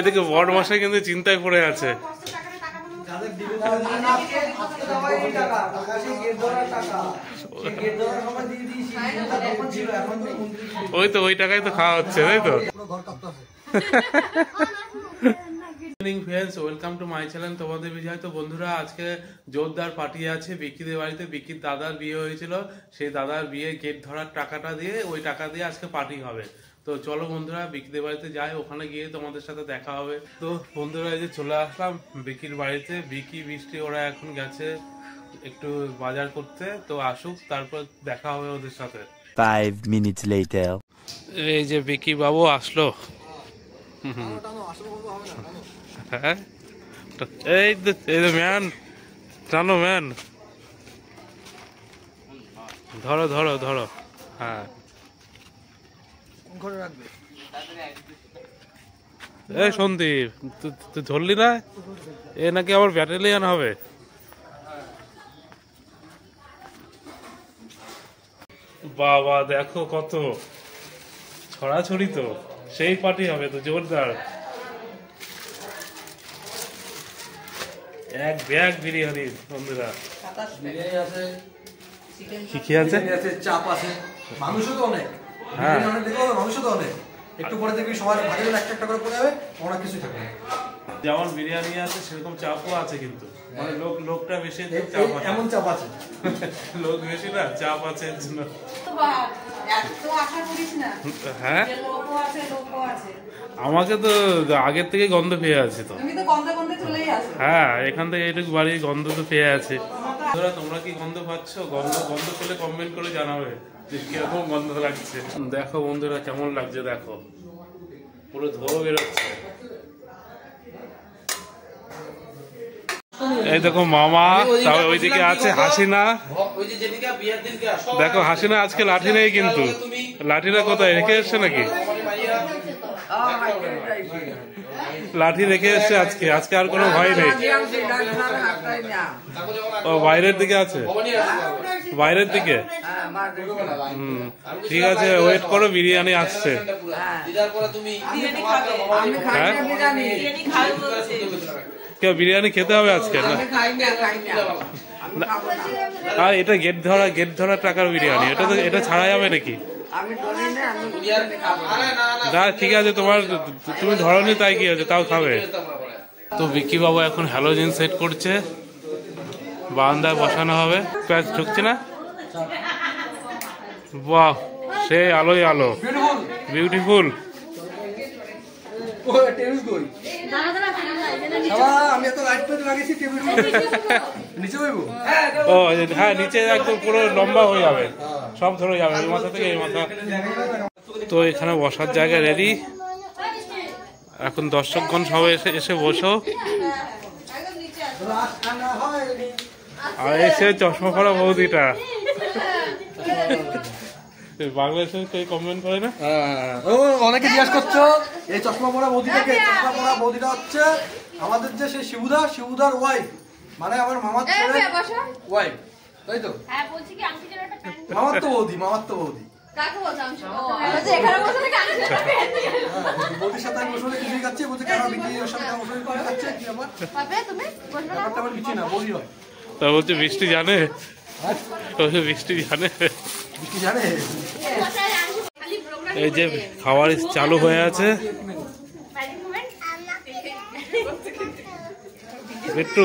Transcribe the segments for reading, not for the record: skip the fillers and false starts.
এদিকে বড় মশাই কিন্তু চিন্তায় পড়ে আছে। ওই তো ওই টাকায় তো খাওয়া হচ্ছে, তাই তো। ওয়েলকাম টু মাই চ্যানেল তোমাদের বিজয়। তো বন্ধুরা, আজকে জোরদার পার্টি আছে বিকিদের বাড়িতে। বিকির দাদার বিয়ে হয়েছিল, সেই দাদার বিয়ে গেট ধরার টাকাটা দিয়ে, ওই টাকা দিয়ে আজকে পার্টি হবে। তো চলো বন্ধুরা বিকিদের বাড়িতে যাই, ওখানে গিয়ে তোমাদের সাথে দেখা হবে। তো বন্ধুরা, এই যে চলে আসলাম বিকির বাড়িতে। বিকি বৃষ্টি ওরা এখন গেছে একটু বাজার করতে, তো আসুক তারপর দেখা হবে ওদের সাথে। 5 minutes later. এই যে বিকি বাবু আসলো। হ্যাঁ, এই যে ম্যান, জানো ম্যান, ধরো ধরো ধরো। হ্যাঁ, এই সন্দীপ, তুই ধরলি না? এ নাকি আবার ব্যাটালিয়ান হবে। বাবা দেখো কত ছড়াছড়ি, তো সেই পার্টি হবে তো জোরদার। এক ব্যাগ বিরিয়ানি বন্ধুরা। কি কি আছে? চাপ আছে, মানুষও তো অনেক। হ্যাঁ, মানুষও তো অনেক। একটু পরে দেখবি সবার ভাগে একটা একটা করে পড়ে যাবে, অনেক কিছু থাকবে। যেমন বিরিয়ানি আছে সেরকম চাপও আছে, কিন্তু মানে লোকটা বেশি, চাপ আছে। এমন চাপ আছে, লোক বেশি না, চাপ আছে এর জন্য। হ্যাঁ, আমাকে তো আগের থেকে গন্ধ পেয়ে আছে। তো হ্যাঁ, এখান থেকে এইটুকু বাড়ি গন্ধ তো পেয়ে আছে। তোমরা কি গন্ধ পাচ্ছ? গন্ধ পেলে কমেন্ট করে জানাবে যে কিরকম গন্ধ লাগছে। দেখো বন্ধুরা কেমন লাগছে, দেখো পুরো ধোয়া বেরোচ্ছে। এই দেখো মামা, তারপর ওইদিকে আছে হাসিনা। দেখো হাসিনা আজকে লাঠি নেই, কিন্তু লাঠিটা কোথায় রেখে এসছে নাকি? লাঠি রেখে এসছে আজকে, আজকে আর কোনো ভয় নেই। ও বাইরের দিকে আছে, বাইরের দিকে। ঠিক আছে, ওয়েট করো, বিরিয়ানি আসছে। হ্যাঁ, কেউ বিরিয়ানি খেতে হবে আজকে না? আর এটা গেট ধরা টাকার বিরিয়ানি, এটা ছাড়া যাবে নাকি? না ঠিক আছে, তুমি ধরনি তাই কি আছে, তাও খাবে। তো বিকি বাবু এখন হ্যালোজেন সেট করছে, বারান্দায় বসানো হবে। প্যাচ ঢুকছে না? বাহ, সেই আলোই আলো, বিউটিফুল। ও হ্যাঁ, নিচে একদম পুরো লম্বা হয়ে যাবে, সব ধরে যাবে এই মাথা থেকে এই মাথা। তো এখানে বসার জায়গা রেডি। এখন দর্শকগণ সবাই এসে বসো। আর এসে চশমা পরা বৌদিটা, বাংলাদেশে কেউ কমেন্ট করে না? অনেকে জিজ্ঞাসা করছো এই চশমা পরা বৌদিটাকে। চশমা পরা বৌদিটা হচ্ছে আমাদের যে সেই শিবুদার ওয়াইফ, মানে আমার মামার ছেলে ওয়াইফ, তাই তো? মামার তো বৌদি। বৌদির সাথে আমি বসে কিছুই খাচ্ছি, বলছে কেন বিক্রির সাথে খাচ্ছে কি আমার ব্যাপারটা আমার কিছু না, বৌদি হয়। তা বলছে বৃষ্টি জানে, বৃষ্টি জানে। এই যে খাবার চালু হয়ে আছে। একটু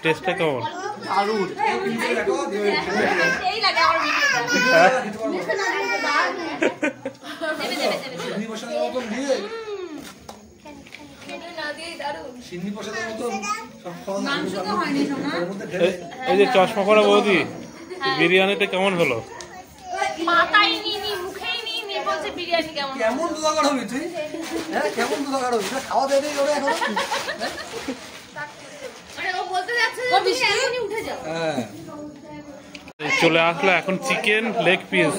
টেস্টটা কেমন? এই যে চশমা পরা বৌদি, বিরিয়ানিটা কেমন হলো? কেমন দুধাগাড় হবি তুই? হ্যাঁ, কেমন দুধাগাড় হবি? খাওয়া দেবে চলে আসলো এখন চিকেন লেগ পিস।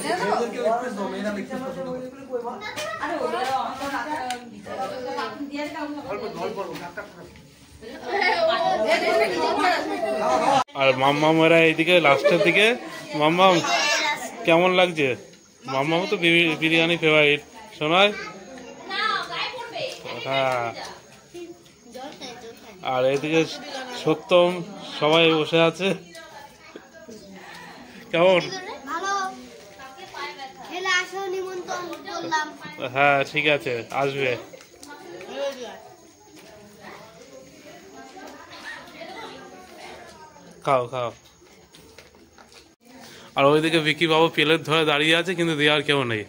আর মাম্মামেরা এইদিকে লাস্টের দিকে। মাম্মাম কেমন লাগছে? মাম্মাম তো বিরিয়ানি ফেভারিট শোনায়। হ্যাঁ, আর এদিকে সত্যম সবাই বসে আছে। কেমন? হ্যাঁ ঠিক আছে, আসবে। খাও খাও। আর ওইদিকে বিকি বাবু প্লেট ধরে দাঁড়িয়ে আছে, কিন্তু দেওয়ার কেউ নেই।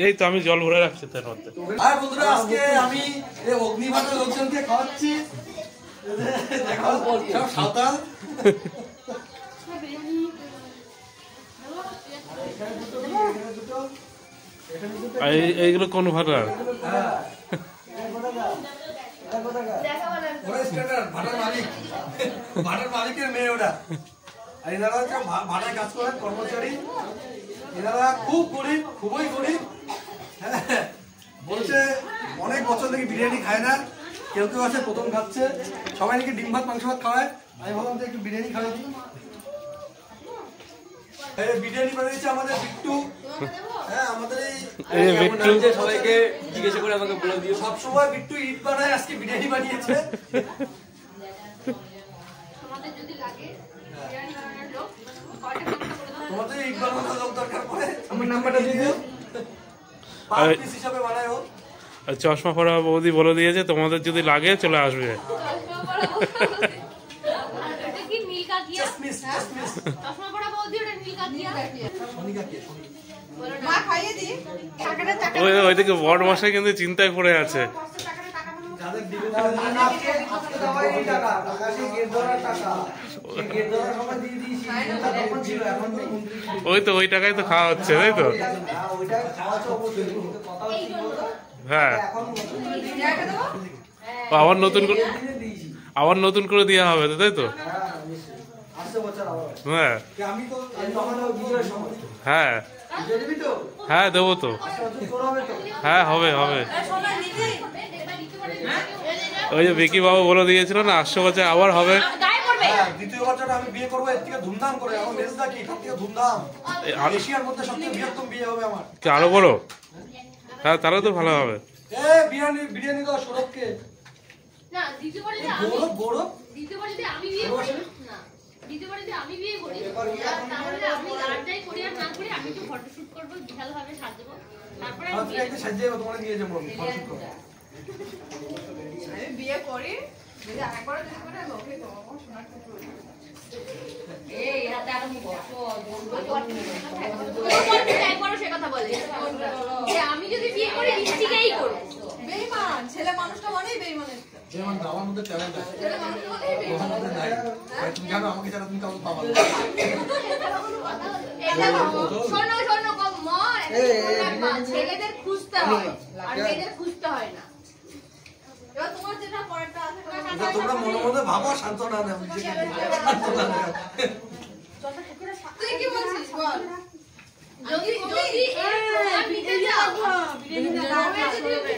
এই তো আমি জল ভরে রাখছি তার মধ্যে। বন্ধুরা আজকে আমি অগ্নিভাটের লোকজনকে খাওয়াচ্ছি। সাঁওতাল এইগুলো কোন ভাটা? ভাটার মালিকের মেয়ে ওটা। আর এনারা হচ্ছে ভাটায় কাজ করেন কর্মচারী। এনারা খুব গরিব, খুবই গরিব। বলছে অনেক বছর থেকে বিরিয়ানি খায় না, কেউ কেউ আছে প্রথম খাচ্ছে। সবাই নাকি ডিম ভাত মাংস ভাত খাওয়ায়। আমি ভাবলাম যে একটু বিরিয়ানি খাওয়াই দিই। বিরিয়ানি বানিয়েছে আমাদের বিট্টু। হ্যাঁ আমাদের এই বিট্টু সবাইকে জিজ্ঞাসা করে আমাকে বলে দিও। সবসময় বিট্টু ইট বানায়, আজকে বিরিয়ানি বানিয়েছে। তোমাদের ইট বানানোর লোক দরকার পড়ে, আমার নাম্বারটা দিয়ে দিও। পার পিস হিসাবে বানায় ও। চশমা পরা বৌদি বলে দিয়েছে তোমাদের যদি লাগে চলে আসবে। ওইদিকে বড় মশাই কিন্তু চিন্তায় পড়ে আছে। ওই তো ওই টাকায় তো খাওয়া হচ্ছে, তাই তো? হ্যাঁ আবার নতুন করে দেওয়া হবে, তাই তো? হ্যাঁ হ্যাঁ হ্যাঁ দেবো তো। হ্যাঁ হবে হবে। ওই যে বিকি বাবু বলে দিয়েছিল না 800 বছর আবার হবে। দ্বিতীয় বছর আমি বিয়ে করবো এর থেকে ধুমধাম করে। আমার মেজদা কি তার থেকে ধুমধাম, এশিয়ার মধ্যে সবচেয়ে বৃহত্তম বিয়ে হবে আমার। আরো বড়? হ্যাঁ তাহলে তো ভালো হবে। বিরিয়ানি দাও সৌরভকে। না দ্বিতীয়বারে গৌরব গৌরব দ্বিতীয়বারে আমি বিয়ে করি না, দ্বিতীয়বারে আমি বিয়ে করি তাহলে আমি আর যাই করি আর না করি আমি তো ফটোশুট করব, বিশাল ভাবে সাজবো, তারপরে আমি একটা সাজিয়ে তোমাকে নিয়ে যাবো ফটোশুট করব। আমি বিয়ে করি যদি আরেকবার যদি করে লোকে তো শোনার কিছু এই রাতে আমি বসো একবার সে কথা বলে যে আমি যদি বিয়ে করি নিশ্চিতই করব। বেঈমান ছেলে মানুষটা মানেই বেঈমান। যেমন আমার মধ্যে ট্যালেন্ট আছে, ছেলে মানুষটা মানেই বেঈমান নাই। তুমি জানো আমাকে ছাড়া তুমি কাউকে পাবা না। শোনো শোনো মন ছেলেদের খুঁজতে হয় আর মেয়েদের খুঁজতে হয় না। এবার তোমার যেটা পরেরটা আছে না, তোমরা মনে মনে ভাবো শান্তনা না, শান্তনা না। তুই কি বলছিস বল? যদি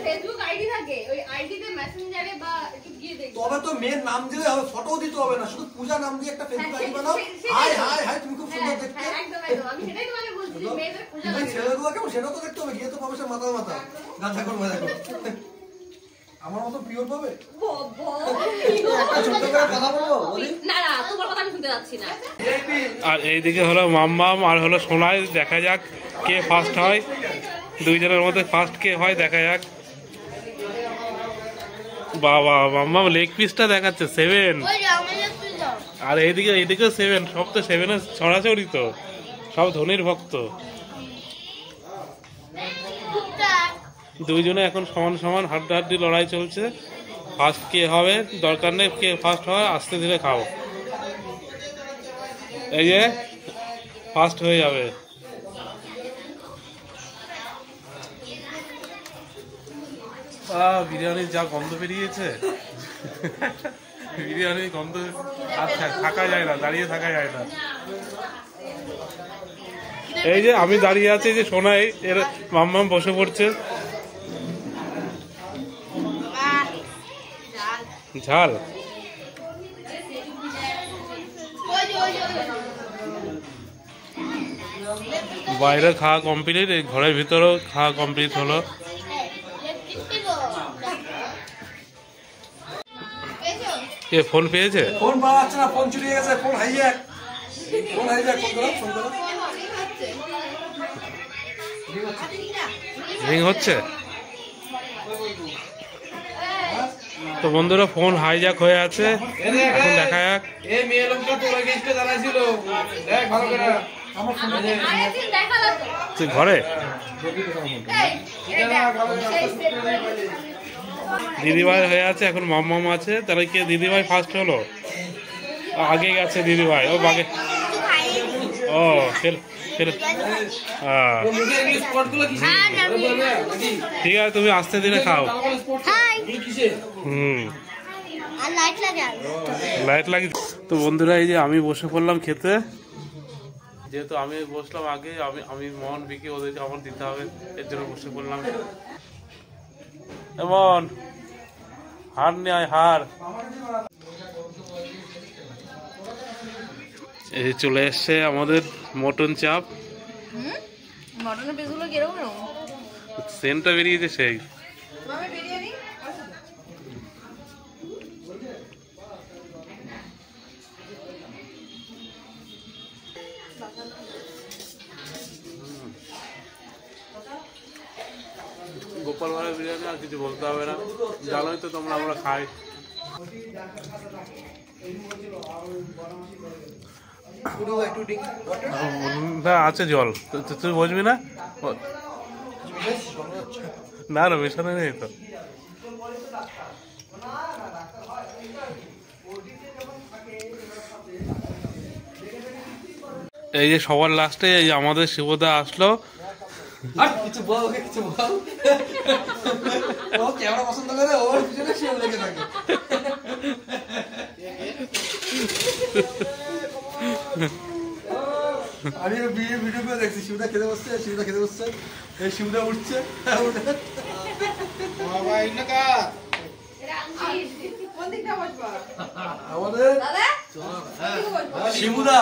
ফেসবুক আইডি থাকে ওই আইডিতে মেসেঞ্জারে বা একটু গিয়ে দেখো। তবে তো মেয়ের নাম দিলে হবে, ফটো দিতে হবে না, শুধু পূজা নাম দিয়ে একটা ফেসবুক আইডি বানাও। হাই হাই হাই তুমি খুব সুন্দর দেখতে। একদম একদম আমি সেটাই তোমাকে বলছি, মেয়েদের পূজা লাগে। ছেলেগুলো কেমন সেটা তো দেখতে হবে, গিয়ে তো পাবে সে মাথা মাথা গাধা করে মজা করে। আমার মতো পিওর পাবে আর এইদিকে হলো মাম্মাম আর হলো সোনাই। দেখা যাক কে ফার্স্ট হয়, দুইজনের মধ্যে ফার্স্ট কে হয় দেখা যাক। বাবা মাম্মাম লেগ পিসটা দেখাচ্ছে 7, আর এইদিকে 7, সব তো 7-এর ছড়াছড়ি, তো সব ধোনির ভক্ত। দুইজনে এখন সমান সমান হাড্ডাহাড্ডি লড়াই চলছে। ফার্স্ট কে হবে দরকার নেই, কে ফার্স্ট হয় আস্তে ধীরে খাও। এই যে ফার্স্ট হয়ে যাবে। বিরিয়ানির যা গন্ধ বেরিয়েছে, বিরিয়ানির গন্ধ আর থাকা যায় না, দাঁড়িয়ে থাকা যায় না। এই যে আমি দাঁড়িয়ে আছি, যে সোনাই এর মাম্মাম বসে পড়ছে। ঝাল বাইরে খাওয়া কমপ্লিট, এই ঘরের ভিতরেও খাওয়া কমপ্লিট হলো। কে ফোন পেয়েছে? ফোন পাওয়া যাচ্ছে না, ফোন চুরি গেছে, phone hijack, phone hijack. Phone করো, ফোন করো। রিং হচ্ছে। তো বন্ধুরা ফোন হাইজ্যাক হয়ে আছে, এখন দেখা যাক। এই মেয়ে লোকটা তোরা গেস্টে জানাইছিল, দেখ ভালো করে আমার ফোন তুই ঘরে? দিদিভাই হয়ে আছে, এখন মাম্মাম আছে। তাহলে কে দিদিভাই ফার্স্ট হলো? আগে গেছে দিদিভাই। ও বাগে, ও ফের ফের। ঠিক আছে, তুমি আস্তে দিনে খাও। লাইট লাগে। তো বন্ধুরা এই যে আমি বসে পড়লাম খেতে, যেহেতু আমি বসলাম আগে, আমি মন বিকে ওদেরকে আমার দিতে হবে, এর জন্য বসে পড়লাম। এমন হার নেই, হার। এই চলে এসছে আমাদের মটন চাপ। মটনের পিসগুলো কিরকম? সেন্টটা বেরিয়েছে সেই। গোপাল ভাড়া বিরিয়ানি, আর কিছু বলতে হবে না, জানোই তো তোমরা আমরা খাই। না আছে জল, তুই বুঝবি না? না না মেশানো নেই তো। এই যে সবার লাস্টে এই আমাদের শিবদা আসলো। কিছু বল, ওকে কিছু বল। ও ক্যামেরা পছন্দ করে, ওর পিছনে সে লেগে থাকে। আমি বিয়ে ভিডিও করে দেখছি, শিবদা খেতে বসছে, শিবদা খেতে বসছে, এই শিবদা উঠছে। আমাদের শিবুদা,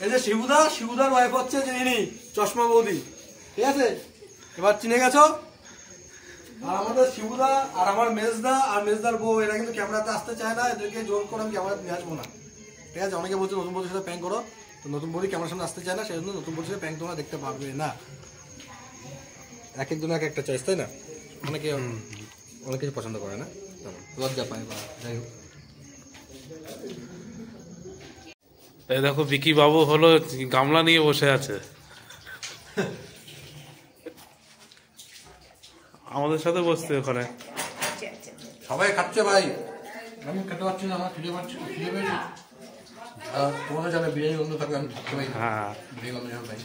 এই যে শিবুদা, শিবুদার ওয়াইফ হচ্ছে যে ইনি চশমা বৌদি, ঠিক আছে? এবার চিনে গেছো। আর আমাদের শিবুদা আর আমার মেজদা আর মেজদার বউ, এরা কিন্তু ক্যামেরাতে আসতে চায় না, এদেরকে জোর করে আমি ক্যামেরাতে নিয়ে আসবো না, ঠিক আছে? অনেকে বলছে নতুন বউদের সাথে প্যাং করো, তো নতুন বৌদি ক্যামেরার সামনে আসতে চায় না, সেই জন্য নতুন বউদের সাথে প্যাং তোমরা দেখতে পারবে না। এক একজন এক একটা চয়েস, তাই না? অনেকে অনেক কিছু পছন্দ করে না, লজ্জা পায় বা যাই হোক। তাই দেখো বিকি বাবু হলো গামলা নিয়ে বসে আছে আমাদের সাথে বসতে ওখানে। সবাই খাচ্ছে ভাই, আমি খেতে পারছি না, আমার খিদে পাচ্ছি, খিদে পেয়েছি। তোমাদের জানে বিরিয়ানি গন্ধ থাকবে, আমি থাকতে পারি। হ্যাঁ, বিরিয়ানি গন্ধ জানো ভাই।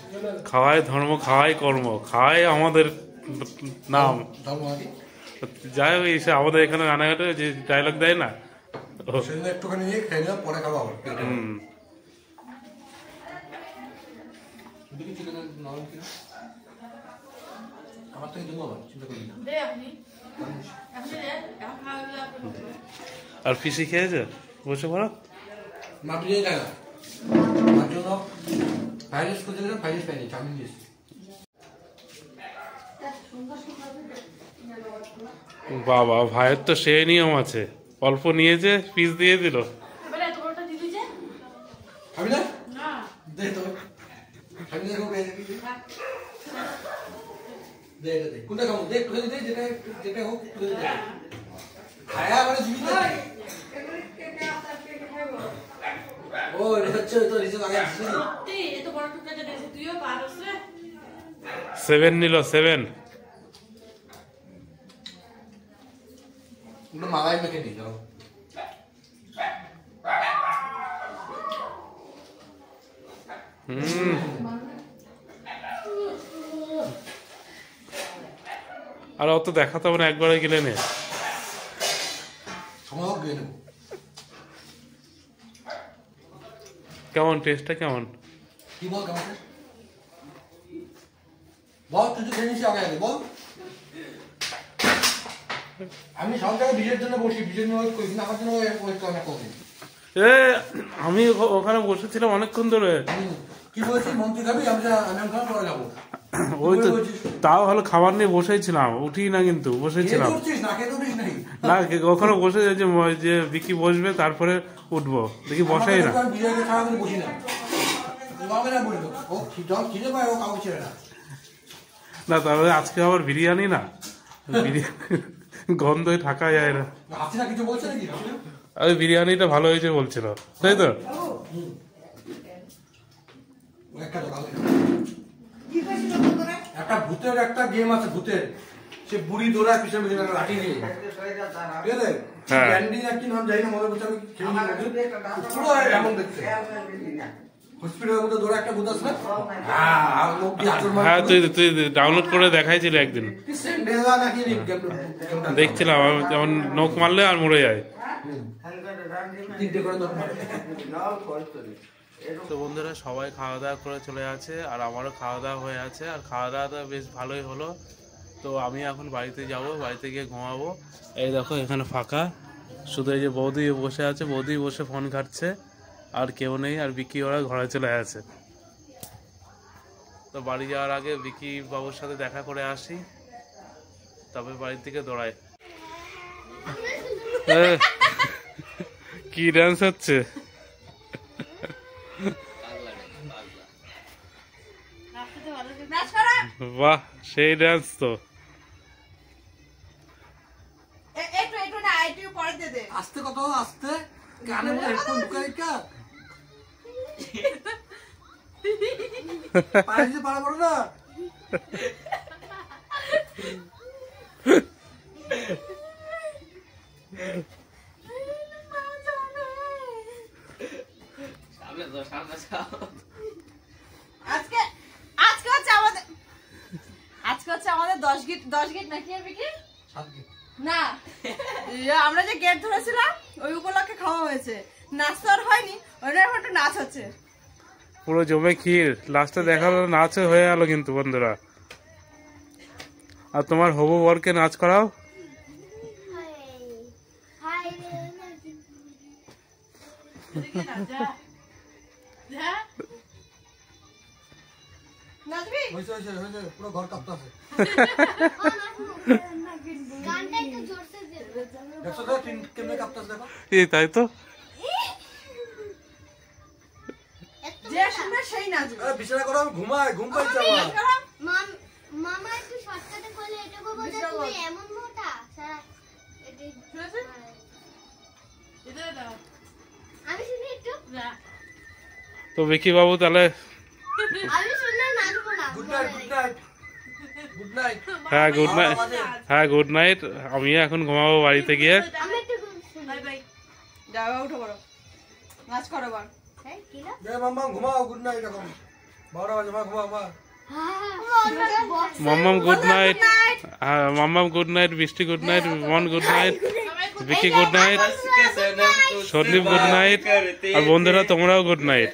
খাওয়াই ধর্ম, খাওয়াই কর্ম, খাওয়াই আমাদের নাম। ধর্ম আগে যাই হোক, এসে আমাদের এখানে রানাঘাটে যে ডায়লগ দেয় না, সেদিন একটুখানি নিয়ে খেয়ে নিলাম, পরে খাবো আবার। আমার থেকে দেবো আবার, চিন্তা করি না। আর পিসি খেয়েছে বসে পড়ো। মা বিরিয়ানি খায় না, মার জন্য ফ্রাইড রাইস করতে গেলাম, ফ্রাইড রাইস পাইনি, চাউমিন দিয়েছি। বাবা, ভাইয়ের তো সে নিয়ম আছে, অল্প নিয়েছে, পিস দিয়ে দিল। খাবি না? দে তো, খাবি না? দে দে দে, কোনটা খাবো? দে একটু দে, যেটা যেটা হোক একটু দে। খায়া মানে দিবি না? ও এটা হচ্ছে তো রিজেন আগে দিছিস। সত্যি এত বড় টুকরাটা দিছিস তুইও পারছ রে। 7 নিল, 7। পুরো মালাই মেখে দিল। আর অত দেখাতে হবে না, একবারে গেলে নে। কেমন টেস্টটা কেমন? কি বল কেমন? বল তুই তো খেয়ে নিস আগে আগে বল। আমি সব জায়গায় বিজের জন্য বসি, বিজের জন্য ওয়েট করি, কিন্তু আমার জন্য ওয়েট করে না কোনদিন। আমি ওখানে বসেছিলাম অনেকক্ষণ ধরে, কি বলছিস মন্ত্রী খাবি? আমি খাওয়ার পরে যাবো। ওই তো তাও হলো খাবার নিয়ে বসেছিলাম, উঠি না কিন্তু বসেছিলাম না কখনো বসে যে বিকি বসবে তারপরে উঠবো, দেখি বসাই না। না তাহলে আজকে আবার বিরিয়ানি না, গন্ধই থাকা যায় না। বিরিয়ানিটা ভালো হয়েছে বলছিল, তাই তো? একটা ভূতের একটা গেম আছে, ভূতের সে বুড়ি দৌড়ায় পিছনে পিছনে লাঠি নিয়ে, ঠিক আছে? ক্যান্ডি না কি নাম জানি না, মনে করছে আমি পুরো এমন দেখতে হসপিটালের মধ্যে দৌড়া একটা ভূত আসলে। হ্যাঁ তুই ডাউনলোড করে দেখাইছিল একদিন, দেখছিলাম যেমন নখ মারলে আর মরে যায়। তো বন্ধুরা সবাই খাওয়া দাওয়া করে চলে আছে, আর আমারও খাওয়া দাওয়া হয়ে আছে, আর খাওয়া দাওয়াটা বেশ ভালোই হলো। তো আমি এখন বাড়িতে যাব, বাড়িতে গিয়ে ঘুমাবো। এই দেখো এখানে ফাঁকা, শুধু এই যে বৌদি বসে আছে, বৌদি বসে ফোন ঘাটছে, আর কেউ নেই। আর বিকি ওরা ঘরে চলে আছে। তো বাড়ি যাওয়ার আগে বিকি বাবুর সাথে দেখা করে আসি, তবে বাড়ির দিকে দৌড়াই। কি ডান্স হচ্ছে? বাহ, সেই ডান্স তো। আস্তে কত আস্তে কানে মধ্যে হেডফোন ঢুকাই কা পায়ে পাড়া পড়ে না। আজকে হচ্ছে আমাদের 10 গেট নাকি না, আমরা যে গেট ধরেছিলাম ওই উপলক্ষে খাওয়া হয়েছে, নাচ তো আর হয়নি, ওইটার একটু নাচ হচ্ছে পুরো জমে ক্ষীর। লাস্টে দেখালো নাচ হয়ে গেল কিন্তু বন্ধুরা। আর তোমার হবু বরকে নাচ করাও। পুরো ঘর কাঁপতেছে। তাই তো বিছানা করো, আমি ঘুমাই, ঘুম পাইছে আমার। মামা একটু শর্টকাটে করলে এটা করব যে তুমি এমন মোটা সারা এটা দাও আমি শুনি একটু না। তো বিকি বাবু তাহলে আমি শুনলে নাচবো না। Good night, good night, good night. হ্যাঁ গুড নাইট, হ্যাঁ গুড নাইট। আমি এখন ঘুমাবো বাড়িতে গিয়ে। আমি একটু বাই বাই যাও, উঠো বড় নাচ করো বার। হ্যাঁ কি না জয় মাম্মা, ঘুমাও, গুড নাইট। এখন 12 বাজে, মা ঘুমাও মা। মাম্মাম গুড নাইট, মাম্মাম good night, Brishti good night, Mon good night, Biki good night, Sandeep good night, আর বন্ধুরা তোমরাও গুড নাইট।